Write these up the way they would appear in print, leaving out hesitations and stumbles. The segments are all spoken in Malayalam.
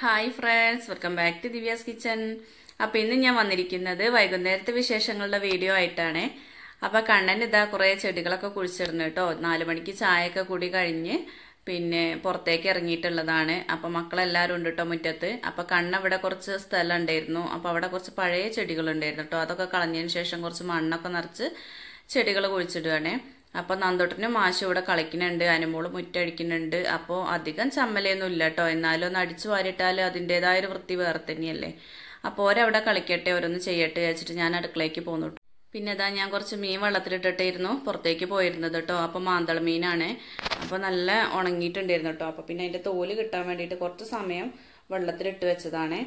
Hi friends, welcome back to Divya's kitchen. അപ്പോൾ ഇന്ന് ഞാൻ വന്നിരിക്കുന്നത് വൈകുന്നേരത്തെ വിശേഷങ്ങളുടെ വീഡിയോ ആയിട്ടാണ്. അപ്പോൾ കണ്ണൻ ഇതാ കുറേ ചെടികളൊക്കെ കുഴിച്ചിടുന്നു കേട്ടോ. 4 മണിക്ക് ചായയൊക്കെ കൂടി കഴിഞ്ഞ് പിന്നെ പുറത്തേക്ക് ഇറങ്ങിയിട്ടുള്ളതാണ്. അപ്പോൾ മക്കളെല്ലാവരും ഉണ്ട് കേട്ടോ മുറ്റത്ത്. അപ്പോൾ കണ്ണവിടെ കുറച്ച് സ്ഥലം ഉണ്ടായിരുന്നു. അപ്പോൾ അവിടെ കുറച്ച് പഴയ ചെടികളുണ്ടായിരുന്നു കേട്ടോ. അതൊക്കെ കളഞ്ഞതിന് ശേഷം കുറച്ച് മണ്ണൊക്കെ നിറച്ച് ചെടികൾ കുഴിച്ചിടുകയാണ്. അപ്പൊ നന്ദോട്ടനും മാഷും ഇവിടെ കളിക്കുന്നുണ്ട്, അനുമോള് മുറ്റടിക്കുന്നുണ്ട്. അപ്പോൾ അധികം ചമ്മലയൊന്നും ഇല്ല കേട്ടോ. എന്നാലും ഒന്ന് അടിച്ചു വാരിട്ടാൽ അതിൻ്റെതായ ഒരു വൃത്തി വേറെ തന്നെയല്ലേ. അപ്പോൾ ഓരവിടെ കളിക്കട്ടെ, ഓരോന്ന് ചെയ്യട്ടെ വെച്ചിട്ട് ഞാൻ അടുക്കളയ്ക്ക് പോന്നു. പിന്നെ ഇതാ ഞാൻ കുറച്ച് മീൻ വെള്ളത്തിലിട്ടിട്ടായിരുന്നു പുറത്തേക്ക് പോയിരുന്നത് കേട്ടോ. അപ്പോൾ മാന്തള മീനാണ്. അപ്പോൾ നല്ല ഉണങ്ങിയിട്ടുണ്ടായിരുന്നു കേട്ടോ. അപ്പോൾ പിന്നെ അതിൻ്റെ തോല് കിട്ടാൻ വേണ്ടിയിട്ട് കുറച്ച് സമയം വെള്ളത്തിലിട്ട് വെച്ചതാണ്.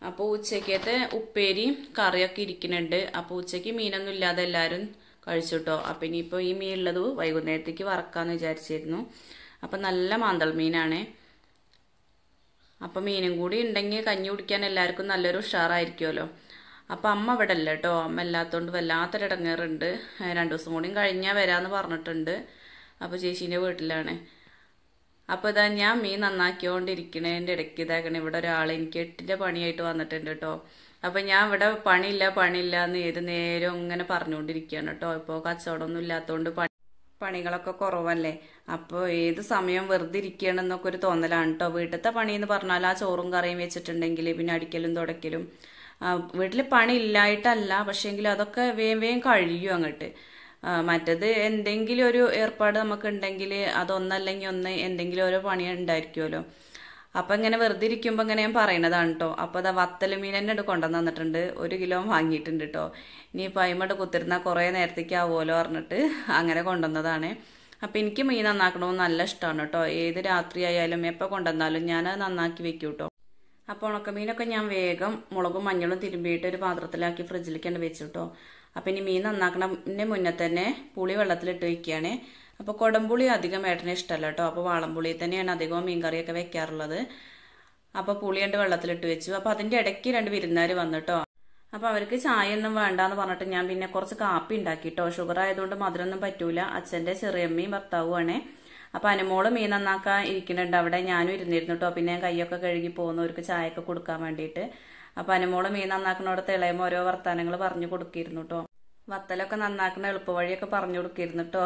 അപ്പോൾ ഉച്ചക്കത്തെ ഉപ്പേരി കറിയൊക്കെ ഇരിക്കുന്നുണ്ട്. അപ്പോൾ ഉച്ചയ്ക്ക് മീനൊന്നും ഇല്ലാതെ എല്ലാവരും കഴിച്ചു കേട്ടോ. അപ്പം ഇനിയിപ്പോൾ ഈ മീൻ ഉള്ളത് വൈകുന്നേരത്തേക്ക് വറക്കാമെന്ന് വിചാരിച്ചിരുന്നു. അപ്പം നല്ല മാന്തൾ മീനാണ്. അപ്പം മീനും കൂടി ഉണ്ടെങ്കിൽ കഞ്ഞി കുടിക്കാൻ എല്ലാവർക്കും നല്ലൊരു ഉഷാറായിരിക്കുമല്ലോ. അപ്പം അമ്മ ഇവിടെ അല്ല കേട്ടോ. അമ്മ ഇല്ലാത്തതുകൊണ്ട് വല്ലാത്തൊരു ഇടങ്ങേറുണ്ട്. 2 ദിവസം കൂടിയും കഴിഞ്ഞാൽ വരാമെന്ന് പറഞ്ഞിട്ടുണ്ട്. അപ്പോൾ ചേച്ചീൻ്റെ വീട്ടിലാണ്. അപ്പോൾ ഇതാ ഞാൻ മീൻ നന്നാക്കിക്കൊണ്ടിരിക്കണതിൻ്റെ ഇടയ്ക്ക് ഇതാക്കണേ ഇവിടെ ഒരാൾ എനിക്ക് 8ന്റെ പണിയായിട്ട് വന്നിട്ടുണ്ട് കേട്ടോ. അപ്പം ഞാൻ ഇവിടെ പണിയില്ല എന്ന് ഏത് നേരം ഇങ്ങനെ പറഞ്ഞുകൊണ്ടിരിക്കുകയാണ് കേട്ടോ. ഇപ്പോൾ കച്ചവടമൊന്നും ഇല്ലാത്തതുകൊണ്ട് പണികളൊക്കെ കുറവല്ലേ. അപ്പോൾ ഏത് സമയം വെറുതെ ഇരിക്കുകയാണെന്നൊക്കെ ഒരു തോന്നലാണ് കേട്ടോ. വീട്ടിലത്തെ പണി എന്ന് പറഞ്ഞാൽ ആ ചോറും കറിയും വെച്ചിട്ടുണ്ടെങ്കിൽ പിന്നെ അടിക്കലും തുടക്കലും വീട്ടിൽ പണി ഇല്ലായിട്ടല്ല, പക്ഷേങ്കിൽ അതൊക്കെ വേഗം കഴിയും അങ്ങോട്ട്. മറ്റത് എന്തെങ്കിലും ഒരു ഏർപ്പാട് നമുക്ക് ഉണ്ടെങ്കിൽ അതൊന്നല്ലെങ്കിൽ ഒന്ന് എന്തെങ്കിലും ഓരോ പണി ഉണ്ടായിരിക്കുമല്ലോ. അപ്പം ഇങ്ങനെ വെറുതെ ഇരിക്കുമ്പോൾ ഇങ്ങനെ ഞാൻ പറയണതാണ് കേട്ടോ. അപ്പോൾ അതാ വത്തൽ മീൻ തന്നെ കൊണ്ടുവന്ന് തന്നിട്ടുണ്ട്. 1 കിലോ വാങ്ങിയിട്ടുണ്ട് കേട്ടോ. ഇനിയിപ്പോൾ അയിമോട്ട് കുത്തിരുന്നാൽ കുറേ നേരത്തേക്ക് ആവുമല്ലോ പറഞ്ഞിട്ട് അങ്ങനെ കൊണ്ടുവന്നതാണ്. അപ്പം എനിക്ക് മീൻ നന്നാക്കണമെന്ന് നല്ല ഇഷ്ടമാണ് കേട്ടോ. ഏത് രാത്രി ആയാലും എപ്പോൾ കൊണ്ടുവന്നാലും ഞാനത് നന്നാക്കി വെക്കും കേട്ടോ. അപ്പോൾ ഉണക്കമീനൊക്കെ ഞാൻ വേഗം മുളകും മഞ്ഞളും തിരുമ്പിയിട്ട് ഒരു പാത്രത്തിലാക്കി ഫ്രിഡ്ജിലേക്കാണ് വെച്ചു കേട്ടോ. അപ്പം ഇനി മീൻ നന്നാക്കണതിന് മുന്നേ തന്നെ പുളി വെള്ളത്തിലിട്ട് വയ്ക്കുകയാണ്. അപ്പോൾ കുടംപുളി അധികം ഏട്ടന് ഇഷ്ടമല്ല കേട്ടോ. അപ്പോൾ വാളംപുളി തന്നെയാണ് അധികവും മീൻകറിയൊക്കെ വെക്കാറുള്ളത്. അപ്പോൾ പുളി കണ്ട് വെള്ളത്തിലിട്ട് വെച്ചു. അപ്പോൾ അതിൻ്റെ ഇടയ്ക്ക് 2 വിരുന്നുകാർ വന്നു കേട്ടോ. അപ്പോൾ അവർക്ക് ചായ ഒന്നും വേണ്ടാന്ന് പറഞ്ഞിട്ട് ഞാൻ പിന്നെ കുറച്ച് കാപ്പി ഉണ്ടാക്കി കേട്ടോ. ഷുഗർ ആയതുകൊണ്ട് മധുരമൊന്നും പറ്റൂല. അച്ഛൻ്റെ ചെറിയമ്മയും ഭർത്താവുമാണ്. അപ്പോൾ അനുമോള് മീൻ നന്നാക്കാൻ ഇരിക്കുന്നുണ്ട് അവിടെ. ഞാനും ഇരുന്നിരുന്നു കേട്ടോ. പിന്നെ കൈയൊക്കെ കഴുകി പോകുന്നവർക്ക് ചായയൊക്കെ കൊടുക്കാൻ വേണ്ടിയിട്ട്. അപ്പോൾ അനുമോള് മീൻ നന്നാക്കുന്നിടത്ത് ഇളയുമ്പോൾ ഓരോ വർത്താനങ്ങൾ പറഞ്ഞു കൊടുക്കിയിരുന്നു കേട്ടോ. വത്തലൊക്കെ നന്നാക്കുന്ന എളുപ്പവഴിയൊക്കെ പറഞ്ഞു കൊടുക്കിയിരുന്നു കേട്ടോ.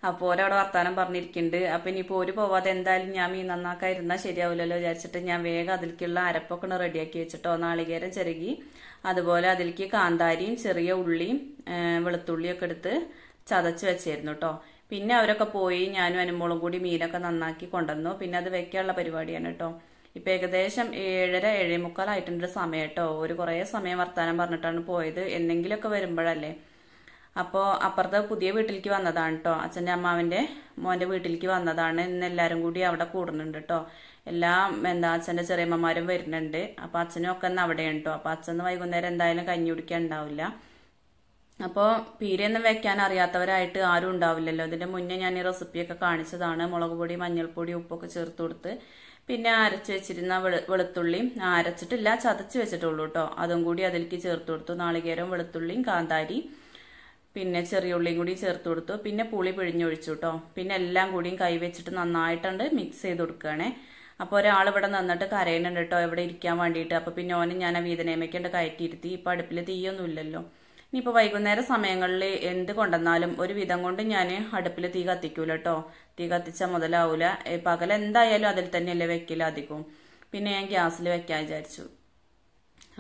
അപ്പോൾ ഓരവിടെ വർത്താനം പറഞ്ഞിരിക്കുന്നുണ്ട്. അപ്പം ഇനിയിപ്പോൾ ഒരു പോവാതെ എന്തായാലും ഞാൻ മീൻ നന്നാക്കാതിരുന്നാൽ ശരിയാവില്ലല്ലോ വിചാരിച്ചിട്ട് ഞാൻ വേഗം അതിലേക്കുള്ള അരപ്പൊക്കെ റെഡിയാക്കി വെച്ചിട്ടോ. നാളികേരം ചിരകി അതുപോലെ അതിലേക്ക് കാന്താരിയും ചെറിയ ഉള്ളിയും വെളുത്തുള്ളിയൊക്കെ എടുത്ത് ചതച്ച് വെച്ചായിരുന്നു കേട്ടോ. പിന്നെ അവരൊക്കെ പോയി ഞാനും അനുമോളും കൂടി മീനൊക്കെ നന്നാക്കി കൊണ്ടുവന്നു. പിന്നെ അത് വെക്കാനുള്ള പരിപാടിയാണ് കേട്ടോ. ഇപ്പം ഏകദേശം 7:30 7:45 ആയിട്ടുണ്ട് സമയം കേട്ടോ. ഒരു കുറേ സമയം വർത്താനം പറഞ്ഞിട്ടാണ് പോയത്. എന്തെങ്കിലുമൊക്കെ വരുമ്പോഴല്ലേ. അപ്പോൾ അപ്പുറത്തെ പുതിയ വീട്ടിലേക്ക് വന്നതാണ് കേട്ടോ. അച്ഛൻ്റെ അമ്മാവിൻ്റെ മോൻ്റെ വീട്ടിലേക്ക് വന്നതാണ്. ഇന്ന് എല്ലാവരും കൂടി അവിടെ കൂടുന്നുണ്ട് കേട്ടോ. അച്ഛൻ്റെ ചെറിയമ്മമാരും വരുന്നുണ്ട്. അപ്പോൾ അച്ഛനും ഒക്കെ ഒന്ന് അവിടെയാണ് കേട്ടോ. അപ്പോൾ അച്ഛന് വൈകുന്നേരം എന്തായാലും കഞ്ഞി കുടിക്കാൻ ഉണ്ടാവില്ല. അപ്പോൾ പീരയൊന്നും വെക്കാൻ അറിയാത്തവരായിട്ട് ആരും ഉണ്ടാവില്ലല്ലോ. ഇതിൻ്റെ മുന്നേ ഞാൻ ഈ റെസിപ്പിയൊക്കെ കാണിച്ചതാണ്. മുളക് പൊടി മഞ്ഞൾപ്പൊടി ഉപ്പൊക്കെ ചേർത്ത് കൊടുത്ത് പിന്നെ അരച്ച് വെച്ചിരുന്ന വെളുത്തുള്ളിയും അരച്ചിട്ടില്ല, ചതച്ച് വെച്ചിട്ടുള്ളൂ കേട്ടോ. അതും കൂടി അതിലേക്ക് ചേർത്ത് കൊടുത്തു. നാളികേരവും വെളുത്തുള്ളിയും കാന്താരി പിന്നെ ചെറിയ ഉള്ളിയും കൂടി ചേർത്ത് കൊടുത്തു. പിന്നെ പുളി പിഴിഞ്ഞൊഴിച്ചു കേട്ടോ. പിന്നെ എല്ലാം കൂടിയും കൈ വെച്ചിട്ട് നന്നായിട്ടുണ്ട് മിക്സ് ചെയ്ത് കൊടുക്കുകയാണേ. അപ്പോൾ ഒരാൾ ഇവിടെ നിന്നിട്ട് കരയുന്നുണ്ട് കേട്ടോ ഇവിടെ ഇരിക്കാൻ വേണ്ടിയിട്ട്. അപ്പോൾ പിന്നെ ഓനും ഞാൻ വീതനേമയ്ക്കുണ്ട് കയറ്റിയിരുത്തി. ഇപ്പം അടുപ്പിൽ തീയൊന്നും ഇല്ലല്ലോ. ഇനിയിപ്പോൾ വൈകുന്നേര സമയങ്ങളിൽ എന്ത് കൊണ്ടുവന്നാലും ഒരു വിധം കൊണ്ട് ഞാൻ അടുപ്പിൽ തീ കത്തിക്കൂല കേട്ടോ. തീ കത്തിച്ചാൽ മുതലാവൂല. പകൽ എന്തായാലും അതിൽ തന്നെയല്ലേ വെക്കില്ല അധികവും. പിന്നെ ഞാൻ ഗ്യാസിൽ വെക്കാൻ വിചാരിച്ചു.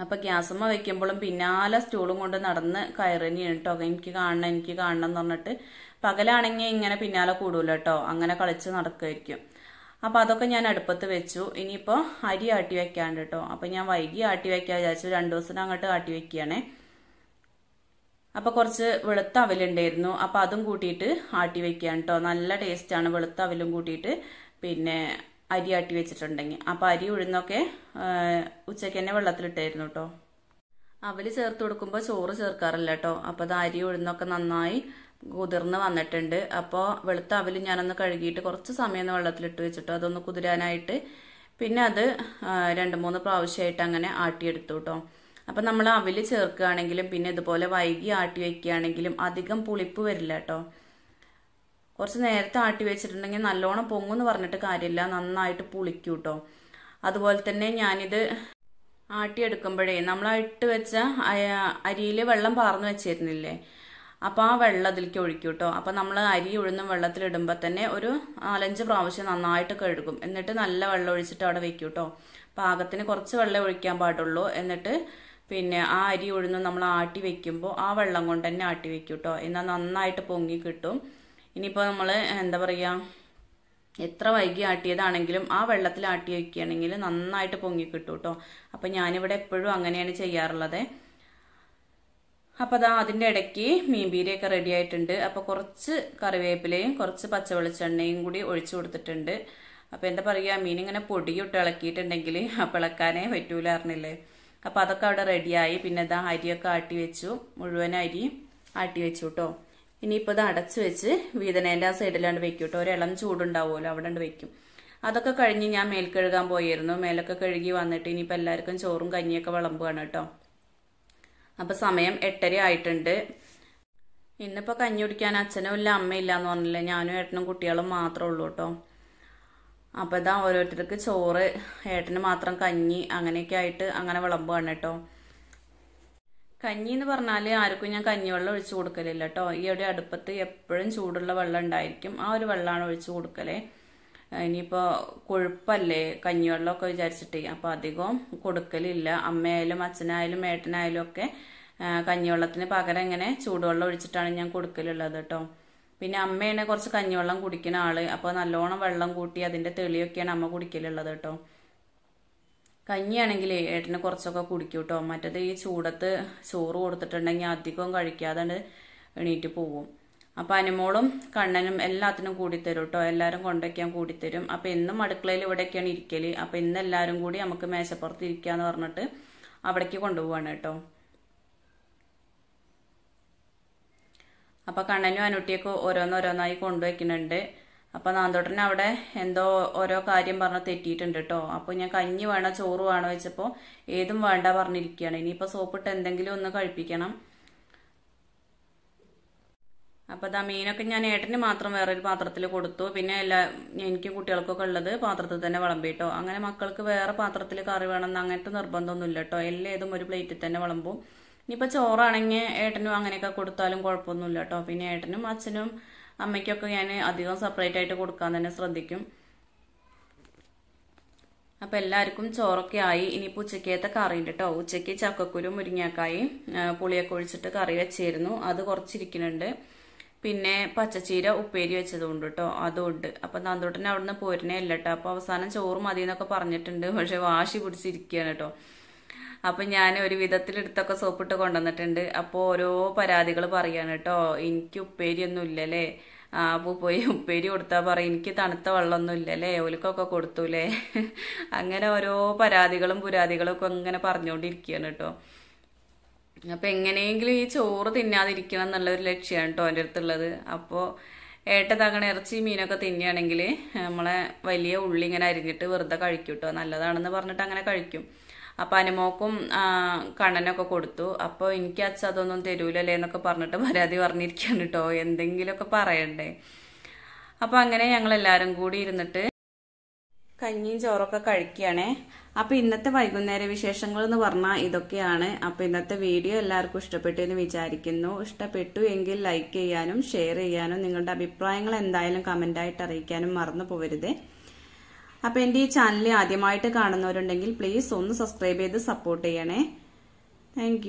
അപ്പോൾ ഗ്യാസുമ്മ വെക്കുമ്പോഴും പിന്നാലെ സ്റ്റൂളും കൊണ്ട് നടന്ന് കയറിനെയാണ് കേട്ടോ. എനിക്ക് കാണണം എന്ന് പറഞ്ഞിട്ട്. പകലാണെങ്കിൽ ഇങ്ങനെ പിന്നാലെ കൂടൂല കേട്ടോ. അങ്ങനെ കളിച്ച് നടക്കുമായിരിക്കും. അപ്പോൾ അതൊക്കെ ഞാൻ അടുപ്പത്ത് വെച്ചു. ഇനിയിപ്പോൾ അരി ആട്ടി വെക്കാണ്ട് കേട്ടോ. അപ്പോൾ ഞാൻ വൈകി ആട്ടി വെക്കാൻ വിചാരിച്ചു. 2 ദിവസത്തിന് അങ്ങോട്ട് ആട്ടി വെക്കുകയാണേ. അപ്പോൾ കുറച്ച് വെളുത്ത അവലുണ്ടായിരുന്നു. അപ്പോൾ അതും കൂട്ടിയിട്ട് ആട്ടി വെക്കുകയാണ് കേട്ടോ. നല്ല ടേസ്റ്റാണ് വെളുത്ത അവലും കൂട്ടിയിട്ട് പിന്നെ അരി ആട്ടി വെച്ചിട്ടുണ്ടെങ്കിൽ. അപ്പോൾ അരി ഉഴുന്നൊക്കെ ഉച്ചയ്ക്ക് തന്നെ വെള്ളത്തിലിട്ടായിരുന്നു കേട്ടോ. അവല് ചേർത്ത് കൊടുക്കുമ്പോൾ ചോറ് ചേർക്കാറില്ല കേട്ടോ. അപ്പോൾ അത് അരി ഉഴുന്നൊക്കെ നന്നായി കുതിർന്ന് വന്നിട്ടുണ്ട്. അപ്പോൾ വെളുത്ത അവല് ഞാനൊന്ന് കഴുകിയിട്ട് കുറച്ച് സമയം ഒന്ന് വെള്ളത്തിലിട്ട് വെച്ചിട്ടോ അതൊന്ന് കുതിരാനായിട്ട്. പിന്നെ അത് 2-3 പ്രാവശ്യമായിട്ട് അങ്ങനെ ആട്ടിയെടുത്തു കേട്ടോ. അപ്പം നമ്മൾ അവല് ചേർക്കുകയാണെങ്കിലും പിന്നെ ഇതുപോലെ വൈകി ആട്ടി വയ്ക്കുകയാണെങ്കിലും അധികം പുളിപ്പ് വരില്ല കേട്ടോ. കുറച്ച് നേരത്തെ ആട്ടി വെച്ചിട്ടുണ്ടെങ്കിൽ നല്ലോണം പൊങ്ങുന്ന് പറഞ്ഞിട്ട് കാര്യമില്ല, നന്നായിട്ട് പുളിക്കും കേട്ടോ. അതുപോലെ തന്നെ ഞാനിത് ആട്ടിയെടുക്കുമ്പോഴേ നമ്മൾ ഇട്ട് വെച്ച അരിയിൽ വെള്ളം പാർന്നു വെച്ചിരുന്നില്ലേ, അപ്പോൾ ആ വെള്ളം അതിലേക്ക് ഒഴിക്കും കേട്ടോ. അപ്പോൾ നമ്മൾ അരി ഉഴുന്നും വെള്ളത്തിലിടുമ്പോൾ തന്നെ ഒരു 4-5 പ്രാവശ്യം നന്നായിട്ട് കഴുകും. എന്നിട്ട് നല്ല വെള്ളം ഒഴിച്ചിട്ട് അവിടെ വെക്കും കേട്ടോ. പാകത്തിന് കുറച്ച് വെള്ളം ഒഴിക്കാൻ പാടുള്ളൂ. എന്നിട്ട് പിന്നെ ആ അരി ഉഴുന്നും നമ്മൾ ആട്ടി വെക്കുമ്പോൾ ആ വെള്ളം കൊണ്ട് തന്നെ ആട്ടി വെക്കും കേട്ടോ. എന്നാൽ നന്നായിട്ട് പൊങ്ങി കിട്ടും. ഇനിയിപ്പോൾ നമ്മൾ എന്താ പറയുക, എത്ര വൈകി ആട്ടിയതാണെങ്കിലും ആ വെള്ളത്തിൽ ആട്ടി വെക്കുകയാണെങ്കിൽ നന്നായിട്ട് പൊങ്ങി കിട്ടും കേട്ടോ. അപ്പം ഞാനിവിടെ എപ്പോഴും അങ്ങനെയാണ് ചെയ്യാറുള്ളത്. അപ്പോൾ അതാ അതിൻ്റെ ഇടയ്ക്ക് മീൻപീരിയൊക്കെ റെഡി ആയിട്ടുണ്ട്. അപ്പോൾ കുറച്ച് കറിവേപ്പിലയും കുറച്ച് പച്ചവെളിച്ചെണ്ണയും കൂടി ഒഴിച്ചു കൊടുത്തിട്ടുണ്ട്. അപ്പോൾ എന്താ പറയുക, മീൻ ഇങ്ങനെ പൊടിയിട്ട് ഇളക്കിയിട്ടുണ്ടെങ്കിൽ അപ്പോൾ ഇളക്കാനേ പറ്റൂല അറിഞ്ഞില്ലേ. അപ്പോൾ അതൊക്കെ അവിടെ റെഡിയായി. പിന്നെ ഇതാ അരിയൊക്കെ ആട്ടി വെച്ചു, മുഴുവൻ അരി ആട്ടി വെച്ചു കേട്ടോ. ഇനിയിപ്പോൾ ഇത് അടച്ചു വെച്ച് വീതനേൻ്റെ ആ സൈഡിലാണ്ട് വെക്കും കേട്ടോ. ഒരു ഇളം ചൂടുണ്ടാവുമല്ലോ, അവിടെ ഉണ്ട് വെക്കും. അതൊക്കെ കഴിഞ്ഞ് ഞാൻ മേൽ കഴുകാൻ പോയിരുന്നു. മേലൊക്കെ കഴുകി വന്നിട്ട് ഇനിയിപ്പോൾ എല്ലാവർക്കും ചോറും കഞ്ഞിയൊക്കെ വിളമ്പുകയാണ് കേട്ടോ. അപ്പോൾ സമയം 8:30 ആയിട്ടുണ്ട്. ഇന്നിപ്പോൾ കഞ്ഞി കുടിക്കാൻ അച്ഛനും ഇല്ല അമ്മയില്ല എന്ന് പറഞ്ഞില്ലേ, ഞാനും ഏട്ടനും കുട്ടികളും മാത്രമേ ഉള്ളൂ കേട്ടോ. അപ്പോൾ ഇതാ ഓരോരുത്തർക്ക് ചോറ്, ഏട്ടന് മാത്രം കഞ്ഞി, അങ്ങനെയൊക്കെ ആയിട്ട് അങ്ങനെ വിളമ്പുകയാണ് കേട്ടോ. കഞ്ഞി എന്ന് പറഞ്ഞാൽ ആർക്കും ഞാൻ കഞ്ഞിവെള്ളം ഒഴിച്ചു കൊടുക്കലില്ല കേട്ടോ. ഈ ഒരു അടുപ്പത്ത് എപ്പോഴും ചൂടുള്ള വെള്ളം ഉണ്ടായിരിക്കും, ആ ഒരു വെള്ളമാണ് ഒഴിച്ചു കൊടുക്കലേ. ഇനിയിപ്പോൾ കൊഴുപ്പല്ലേ കഞ്ഞിവെള്ളമൊക്കെ വിചാരിച്ചിട്ടേ, അപ്പോൾ അധികം കൊടുക്കലില്ല. അമ്മയായാലും അച്ഛനായാലും ഏട്ടനായാലും ഒക്കെ കഞ്ഞിവെള്ളത്തിന് പകരം ഇങ്ങനെ ചൂടുവെള്ളം ഒഴിച്ചിട്ടാണ് ഞാൻ കൊടുക്കലുള്ളത് കേട്ടോ. പിന്നെ അമ്മയാണ് കുറച്ച് കഞ്ഞിവെള്ളം കുടിക്കുന്ന ആള്, അപ്പോൾ നല്ലോണം വെള്ളം കൂട്ടി അതിൻ്റെ തെളിയൊക്കെയാണ് അമ്മ കുടിക്കലുള്ളത് കേട്ടോ. കഞ്ഞിയാണെങ്കിൽ ഏട്ടന് കുറച്ചൊക്കെ കുടിക്കും കേട്ടോ. മറ്റേത് ഈ ചൂടത്ത് ചോറ് കൊടുത്തിട്ടുണ്ടെങ്കിൽ അധികം കഴിക്കാതെ എണീറ്റ് പോവും. അപ്പം അനുമോളും കണ്ണനും എല്ലാത്തിനും കൂടിത്തരും കേട്ടോ. എല്ലാവരും കൊണ്ടുവയ്ക്കാൻ കൂടിത്തരും. അപ്പം എന്നും അടുക്കളയിൽ ഇവിടെയൊക്കെയാണ് ഇരിക്കല്. അപ്പം ഇന്ന് എല്ലാവരും കൂടി നമുക്ക് മേശപ്പുറത്ത് ഇരിക്കാന്ന് പറഞ്ഞിട്ട് അവിടേക്ക് കൊണ്ടുപോവാണ് കേട്ടോ. അപ്പം കണ്ണനും അനുട്ടിയൊക്കെ ഓരോന്നോരോന്നായി കൊണ്ടുവയ്ക്കുന്നുണ്ട്. അപ്പം നാന്തോട്ടന് അവിടെ എന്തോ ഓരോ കാര്യം പറഞ്ഞ് തെറ്റിയിട്ടുണ്ട് കേട്ടോ. അപ്പോൾ ഞാൻ കഞ്ഞി വേണോ ചോറ് വേണോ വെച്ചപ്പോൾ ഏതും വേണ്ട പറഞ്ഞിരിക്കുകയാണ്. ഇനിയിപ്പോൾ സോപ്പിട്ട് എന്തെങ്കിലും ഒന്ന് കഴിപ്പിക്കണം. അപ്പോൾ അതാ മീനൊക്കെ ഞാൻ ഏട്ടന് മാത്രം വേറൊരു പാത്രത്തിൽ കൊടുത്തു. പിന്നെ എനിക്കും കുട്ടികൾക്കൊക്കെ ഉള്ളത് പാത്രത്തിൽ തന്നെ വിളമ്പിട്ടോ. അങ്ങനെ മക്കൾക്ക് വേറെ പാത്രത്തിൽ കറി വേണമെന്ന് അങ്ങനത്തെ നിർബന്ധമൊന്നുമില്ല കേട്ടോ. എല്ലേതും ഒരു പ്ലേറ്റിൽ തന്നെ വിളമ്പും. ഇനിയിപ്പോൾ ചോറാണെങ്കിൽ ഏട്ടനും അങ്ങനെയൊക്കെ കൊടുത്താലും കുഴപ്പമൊന്നുമില്ല കേട്ടോ. പിന്നെ ഏട്ടനും അച്ഛനും അമ്മയ്ക്കൊക്കെ ഞാൻ അധികം സെപ്പറേറ്റ് ആയിട്ട് കൊടുക്കാൻ തന്നെ ശ്രദ്ധിക്കും. അപ്പം എല്ലാവർക്കും ചോറൊക്കെ ആയി. ഇനിയിപ്പോൾ ഉച്ചക്കത്തെ കറി ഉണ്ട് കേട്ടോ. ഉച്ചയ്ക്ക് ചക്കക്കുരു മുരിങ്ങക്കായി പുളിയൊക്കെ ഒഴിച്ചിട്ട് കറി വെച്ചിരുന്നു, അത് കുറച്ചിരിക്കുന്നുണ്ട്. പിന്നെ പച്ചച്ചീര ഉപ്പേരി വെച്ചതുകൊണ്ട് കേട്ടോ, അതുകൊണ്ട്. അപ്പം നന്ദോട്ടനെ അവിടുന്ന് പോരുന്നേ ഇല്ല കേട്ടോ. അപ്പോൾ അവസാനം ചോറ് മതി എന്നൊക്കെ പറഞ്ഞിട്ടുണ്ട്, പക്ഷെ വാശി പിടിച്ചിരിക്കുകയാണ് കേട്ടോ. അപ്പം ഞാൻ ഒരു വിധത്തിലെടുത്തൊക്കെ സോപ്പിട്ട് കൊണ്ടുവന്നിട്ടുണ്ട്. അപ്പോൾ ഓരോ പരാതികൾ പറയാണ് കേട്ടോ. എനിക്ക് ഉപ്പേരിയൊന്നും ഇല്ലല്ലേ, അപ്പോൾ പോയി ഉപ്പേരി കൊടുത്താൽ പറയും എനിക്ക് തണുത്ത വെള്ളമൊന്നും ഇല്ലല്ലേ, ഓലിക്കൊക്കെ കൊടുത്തൂലേ. അങ്ങനെ ഓരോ പരാതികളും പുരാതികളും ഒക്കെ അങ്ങനെ പറഞ്ഞുകൊണ്ടിരിക്കുകയാണ് കേട്ടോ. അപ്പം എങ്ങനെയെങ്കിലും ഈ ചോറ് തിന്നാതിരിക്കണം എന്നുള്ളൊരു ലക്ഷ്യമാണ് കേട്ടോ എൻ്റെ അടുത്തുള്ളത്. അപ്പോൾ ഏട്ടതങ്ങനെ ഇറച്ചി മീനൊക്കെ തിന്നുകയാണെങ്കിൽ നമ്മളെ വലിയ ഉള്ളി ഇങ്ങനെ അരിഞ്ഞിട്ട് വെറുതെ കഴിക്കും കേട്ടോ. നല്ലതാണെന്ന് പറഞ്ഞിട്ട് അങ്ങനെ കഴിക്കും. അപ്പം അനുമോക്കും കണ്ണനൊക്കെ കൊടുത്തു. അപ്പോൾ എനിക്ക് അച്ഛ അതൊന്നും തരൂലല്ലേ എന്നൊക്കെ പറഞ്ഞിട്ട് പരാതി പറഞ്ഞിരിക്കുകയാണ് കേട്ടോ. എന്തെങ്കിലുമൊക്കെ പറയണ്ടേ. അപ്പം അങ്ങനെ ഞങ്ങളെല്ലാവരും കൂടി ഇരുന്നിട്ട് കഞ്ഞിയും ചോറൊക്കെ കഴിക്കുകയാണേ. അപ്പം ഇന്നത്തെ വൈകുന്നേര വിശേഷങ്ങൾ എന്ന് പറഞ്ഞാൽ ഇതൊക്കെയാണ്. അപ്പം ഇന്നത്തെ വീഡിയോ എല്ലാവർക്കും ഇഷ്ടപ്പെട്ടു എന്ന് വിചാരിക്കുന്നു. ഇഷ്ടപ്പെട്ടു എങ്കിൽ ലൈക്ക് ചെയ്യാനും ഷെയർ ചെയ്യാനും നിങ്ങളുടെ അഭിപ്രായങ്ങൾ എന്തായാലും കമൻ്റായിട്ട് അറിയിക്കാനും മറന്നു പോകരുത്. അപ്പം എൻ്റെ ഈ ചാനൽ ആദ്യമായിട്ട് കാണുന്നവരുണ്ടെങ്കിൽ പ്ലീസ് ഒന്ന് സബ്സ്ക്രൈബ് ചെയ്ത് സപ്പോർട്ട് ചെയ്യണേ. താങ്ക്